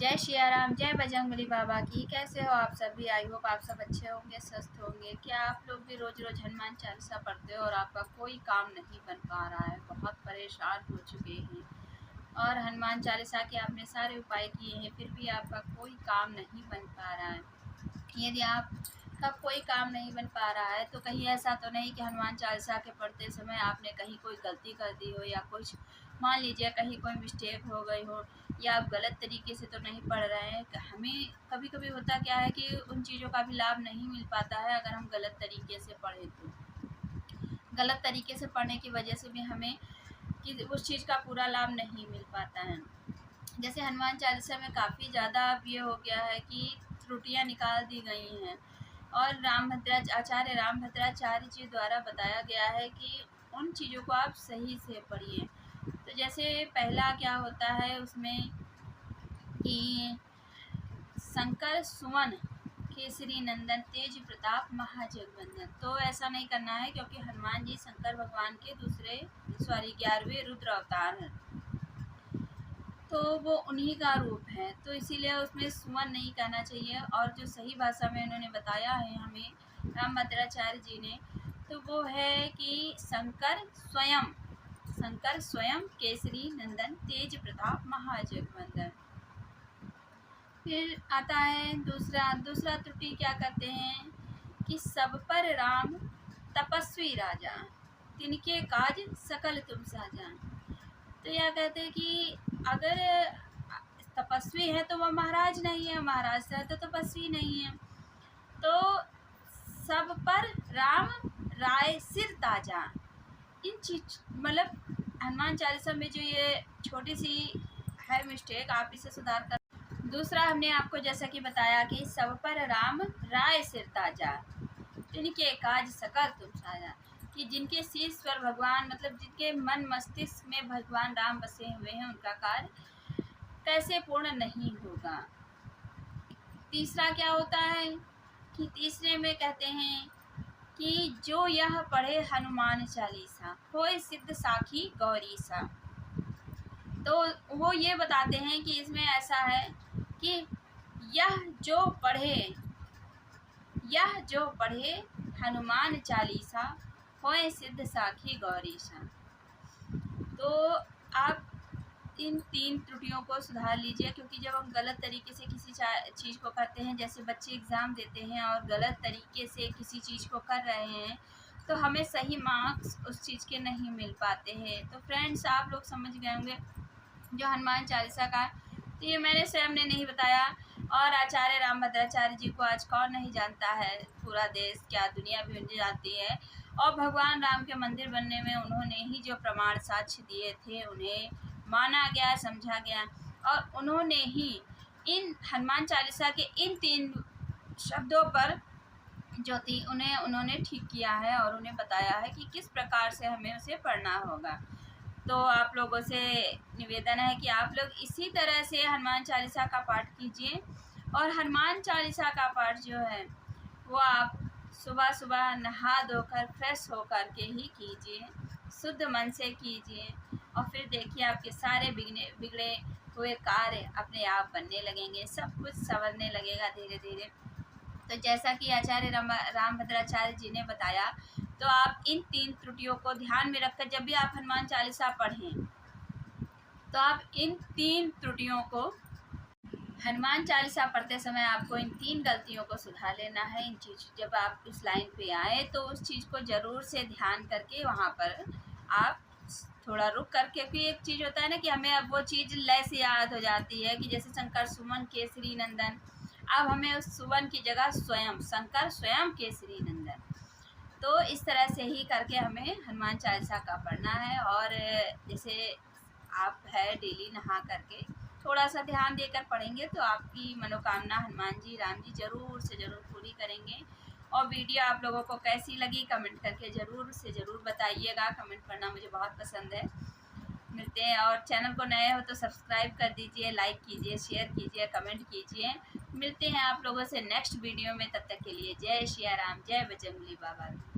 जय सिया राम, जय बजरंगबली बाबा की। कैसे हो आप सभी? आई होप आप सब अच्छे होंगे, स्वस्थ होंगे। क्या आप लोग भी रोज रोज हनुमान चालीसा पढ़ते हो और आपका कोई काम नहीं बन पा रहा है? बहुत परेशान हो चुके हैं और हनुमान चालीसा के आपने सारे उपाय किए हैं, फिर भी आपका कोई काम नहीं बन पा रहा है। यदि आपका कोई काम नहीं बन पा रहा है तो कहीं ऐसा तो नहीं कि हनुमान चालीसा के पढ़ते समय आपने कहीं कोई गलती कर दी हो, या कुछ मान लीजिए कहीं कोई मिस्टेक हो गई हो, या आप गलत तरीके से तो नहीं पढ़ रहे हैं। हमें कभी कभी होता क्या है कि उन चीज़ों का भी लाभ नहीं मिल पाता है अगर हम गलत तरीके से पढ़ें तो। गलत तरीके से पढ़ने की वजह से भी हमें कि उस चीज़ का पूरा लाभ नहीं मिल पाता है। जैसे हनुमान चालीसा में काफ़ी ज़्यादा अब ये हो गया है कि त्रुटियां निकाल दी गई हैं और आचार्य रामभद्राचार्य जी द्वारा बताया गया है कि उन चीज़ों को आप सही से पढ़िए। तो जैसे पहला क्या होता है उसमें कि शंकर सुवन केसरी नंदन तेज प्रताप महाजगवंदन। तो ऐसा नहीं करना है क्योंकि हनुमान जी शंकर भगवान के 11वें रुद्र अवतार हैं, तो वो उन्हीं का रूप है, तो इसीलिए उसमें सुवन नहीं कहना चाहिए। और जो सही भाषा में उन्होंने बताया है हमें रामभद्राचार्य जी ने, तो वो है कि शंकर स्वयं केसरी नंदन तेज प्रताप महाजगवंदन। फिर आता है दूसरा त्रुटि क्या करते हैं कि सब पर राम तपस्वी राजा, तिनके काज सकल तुम साजा। तो यह कहते हैं कि अगर तपस्वी है तो वह महाराज नहीं है, महाराज से तो तपस्वी नहीं है। तो सब पर राम राय सिर ताजा, इन चीज मतलब हनुमान चालीसा में जो ये छोटी सी है मिस्टेक, आप इसे सुधार कर। दूसरा हमने आपको जैसा कि बताया कि सब पर राम राय सिर ताजा, इनके काज सकल तुम साजा, कि जिनके शीर्ष भगवान मतलब जिनके मन मस्तिष्क में भगवान राम बसे हुए हैं उनका कार्य कैसे पूर्ण नहीं होगा। तीसरा क्या होता है कि तीसरे में कहते हैं कि जो यह पढ़े हनुमान चालीसा होए सिद्ध साखी गौरीसा। तो वो ये बताते हैं कि इसमें ऐसा है कि यह जो पढ़े हनुमान चालीसा होए सिद्ध साखी गौरीसा। तो आप इन 3 त्रुटियों को सुधार लीजिए, क्योंकि जब हम गलत तरीके से किसी चीज़ को करते हैं, जैसे बच्चे एग्ज़ाम देते हैं और गलत तरीके से किसी चीज़ को कर रहे हैं तो हमें सही मार्क्स उस चीज़ के नहीं मिल पाते हैं। तो फ्रेंड्स, आप लोग समझ गए होंगे जो हनुमान चालीसा का, तो ये मैंने सामने नहीं बताया। और आचार्य रामभद्राचार्य जी को आज कौन नहीं जानता है, पूरा देश क्या दुनिया भी उन्हें जानती है। और भगवान राम के मंदिर बनने में उन्होंने ही जो प्रमाण साक्ष्य दिए थे उन्हें माना गया, समझा गया, और उन्होंने ही इन हनुमान चालीसा के इन 3 शब्दों पर जो थी उन्होंने ठीक किया है और उन्हें बताया है कि किस प्रकार से हमें उसे पढ़ना होगा। तो आप लोगों से निवेदन है कि आप लोग इसी तरह से हनुमान चालीसा का पाठ कीजिए। और हनुमान चालीसा का पाठ जो है वो आप सुबह सुबह नहा धोकर फ्रेश होकर के ही कीजिए, शुद्ध मन से कीजिए, और फिर देखिए आपके सारे बिगड़े हुए कार्य अपने आप बनने लगेंगे, सब कुछ संवरने लगेगा धीरे धीरे। तो जैसा कि आचार्य रामभद्राचार्य जी ने बताया, तो आप इन 3 त्रुटियों को ध्यान में रखकर जब भी आप हनुमान चालीसा पढ़ें तो आप इन 3 त्रुटियों को, हनुमान चालीसा पढ़ते समय आपको इन 3 गलतियों को सुधार लेना है। इन चीज़ जब आप इस लाइन पे आए तो उस चीज़ को ज़रूर से ध्यान करके वहाँ पर आप थोड़ा रुक करके, क्योंकि एक चीज़ होता है ना कि हमें अब वो चीज़ लय से याद हो जाती है कि जैसे शंकर सुमन केसरी नंदन, अब हमें उस सुवन की जगह शंकर स्वयं केसरी नंदन। तो इस तरह से ही करके हमें हनुमान चालीसा का पढ़ना है। और जैसे आप है डेली नहा करके थोड़ा सा ध्यान देकर पढ़ेंगे तो आपकी मनोकामना हनुमान जी राम जी ज़रूर से ज़रूर पूरी करेंगे। और वीडियो आप लोगों को कैसी लगी कमेंट करके ज़रूर से ज़रूर बताइएगा, कमेंट करना मुझे बहुत पसंद है। मिलते हैं, और चैनल को नए हो तो सब्सक्राइब कर दीजिए, लाइक कीजिए, शेयर कीजिए, कमेंट कीजिए। मिलते हैं आप लोगों से नेक्स्ट वीडियो में, तब तक के लिए जय सिया राम, जय बजरंगबली बाबा।